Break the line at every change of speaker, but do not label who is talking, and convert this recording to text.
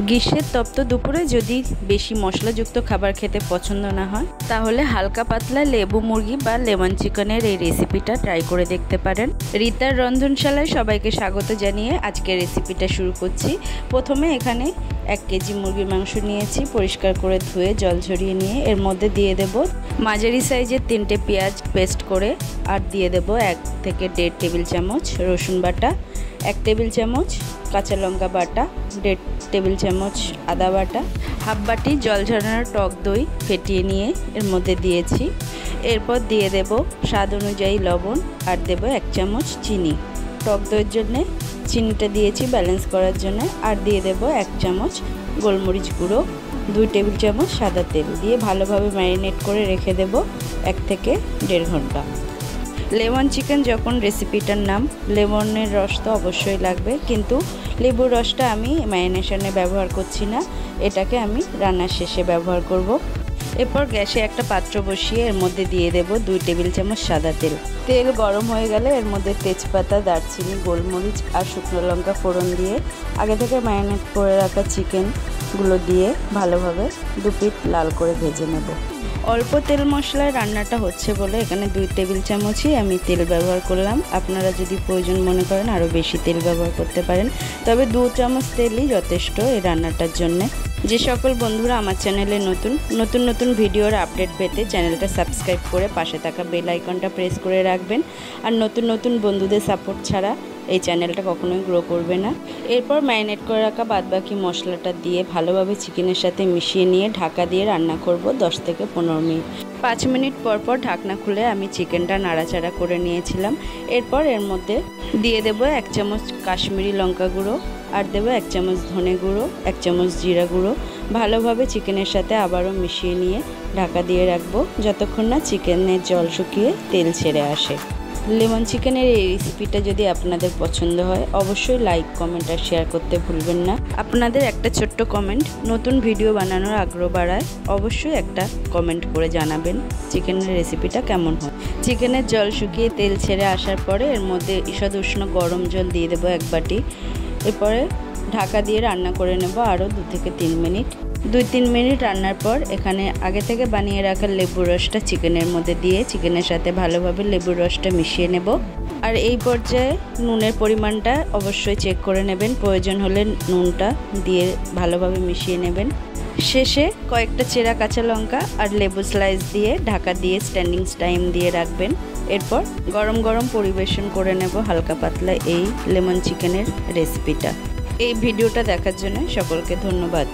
গ্রীষ্মের তপ্ত দুপুরে যদি বেশি মশলাযুক্ত খাবার খেতে পছন্দ না হয় তাহলে হালকা পাতলা লেবু মুরগি বা লেমন চিকেনের এই রেসিপিটা ট্রাই করে দেখতে পারেন। রিতার রন্ধনশালায় সবাইকে স্বাগত জানিয়ে আজকের রেসিপিটা শুরু করছি। প্রথমে এখানে 1 কেজি মুরগির মাংস নিয়েছি, পরিষ্কার করে ধুয়ে জল ঝরিয়ে নিয়ে এর মধ্যে দিয়ে দেব মাঝারি সাইজের 3টে পেঁয়াজ পেস্ট করে, আর দিয়ে দেব 1 থেকে 1.5 টেবিল চামচ রসুন বাটা, 1 টেবিল চামচ কাঁচা লঙ্কা বাটা, 1.5 টেবিল চামচ আদা বাটা, হাফ বাটি জল ঝরানো টক দই ফেটিয়ে নিয়ে এর মধ্যে দিয়েছি। এরপর দিয়ে দেব স্বাদ অনুযায়ী লবণ, আর দেব 1 চামচ চিনি। টক দইয়ের জন্য চিনিটা দিয়েছি ব্যালেন্স করার জন্য। আর দিয়ে দেব 1 চামচ গোলমরিচ গুঁড়ো, 2 টেবিল চামচ সাদা তেল দিয়ে ভালোভাবে ম্যারিনেট করে রেখে দেব 1 থেকে 1.5 ঘন্টা। লেমন চিকেন যখন রেসিপিটার নাম, লেমনের রস তো অবশ্যই লাগবে, কিন্তু লেবুর রসটা আমি ম্যারিনেশনে ব্যবহার করছি না, এটাকে আমি রান্নার শেষে ব্যবহার করব। এরপর গ্যাসে একটা পাত্র বসিয়ে এর মধ্যে দিয়ে দেব 2 টেবিল চামচ সাদা তেল। তেল গরম হয়ে গেলে এর মধ্যে তেজপাতা, দারচিনি, গোলমরিচ আর শুকনো লঙ্কা ফোড়ন দিয়ে আগে থেকে ম্যারিনেট করে রাখা চিকেনগুলো দিয়ে ভালোভাবে 2 পিঠ লাল করে ভেজে নেব। অল্প তেল মশলায় রান্নাটা হচ্ছে বলে এখানে 2 টেবিল চামচই আমি তেল ব্যবহার করলাম। আপনারা যদি প্রয়োজন মনে করেন আরও বেশি তেল ব্যবহার করতে পারেন, তবে 2 চামচ তেলই যথেষ্ট এই রান্নাটার জন্যে। যে সকল বন্ধুরা আমার চ্যানেলে নতুন ভিডিওর আপডেট পেতে চ্যানেলটা সাবস্ক্রাইব করে পাশে থাকা বেল আইকনটা প্রেস করে রাখবেন। আর নতুন বন্ধুদের সাপোর্ট ছাড়া এই চ্যানেলটা কখনোই গ্রো করবে না। এরপর ম্যারিনেট করে রাখা বাদবাকি মশলাটা দিয়ে ভালোভাবে চিকেনের সাথে মিশিয়ে নিয়ে ঢাকা দিয়ে রান্না করব 10 থেকে 15 মিনিট। 5 মিনিট পর ঢাকনা খুলে আমি চিকেনটা নাড়াচাড়া করে নিয়েছিলাম। এরপর এর মধ্যে দিয়ে দেব 1 চামচ কাশ্মীরি লঙ্কা গুঁড়ো, আর দেব 1 চামচ ধনে গুঁড়ো, 1 চামচ জিরা গুঁড়ো। ভালোভাবে চিকেনের সাথে আবারও মিশিয়ে নিয়ে ঢাকা দিয়ে রাখবো যতক্ষণ না চিকেনের জল শুকিয়ে তেল ছেড়ে আসে। লেমন চিকেনের এই রেসিপিটা যদি আপনাদের পছন্দ হয় অবশ্যই লাইক, কমেন্ট আর শেয়ার করতে ভুলবেন না। আপনাদের একটা ছোট্ট কমেন্ট নতুন ভিডিও বানানোর আগ্রহ বাড়ায়। অবশ্যই একটা কমেন্ট করে জানাবেন চিকেনের রেসিপিটা কেমন হয়। চিকেনের জল শুকিয়ে তেল ছেড়ে আসার পরে এর মধ্যে ঈষৎ উষ্ণ গরম জল দিয়ে দেবো 1 বাটি। এরপরে ঢাকা দিয়ে রান্না করে নেব আরও 2 থেকে 3 মিনিট। 2-3 মিনিট রান্নার পর এখানে আগে থেকে বানিয়ে রাখা লেবুর রসটা চিকেনের মধ্যে দিয়ে চিকেনের সাথে ভালোভাবে লেবুর রসটা মিশিয়ে নেব। আর এই পর্যায়ে নুনের পরিমাণটা অবশ্যই চেক করে নেবেন, প্রয়োজন হলে নুনটা দিয়ে ভালোভাবে মিশিয়ে নেবেন। শেষে কয়েকটা চেরা কাঁচা লঙ্কা আর লেবু স্লাইস দিয়ে ঢাকা দিয়ে স্ট্যান্ডিং টাইম দিয়ে রাখবেন। এরপর গরম পরিবেশন করে নেব হালকা পাতলা এই লেমন চিকেনের রেসিপিটা। এই ভিডিওটা দেখার জন্য সকলকে ধন্যবাদ।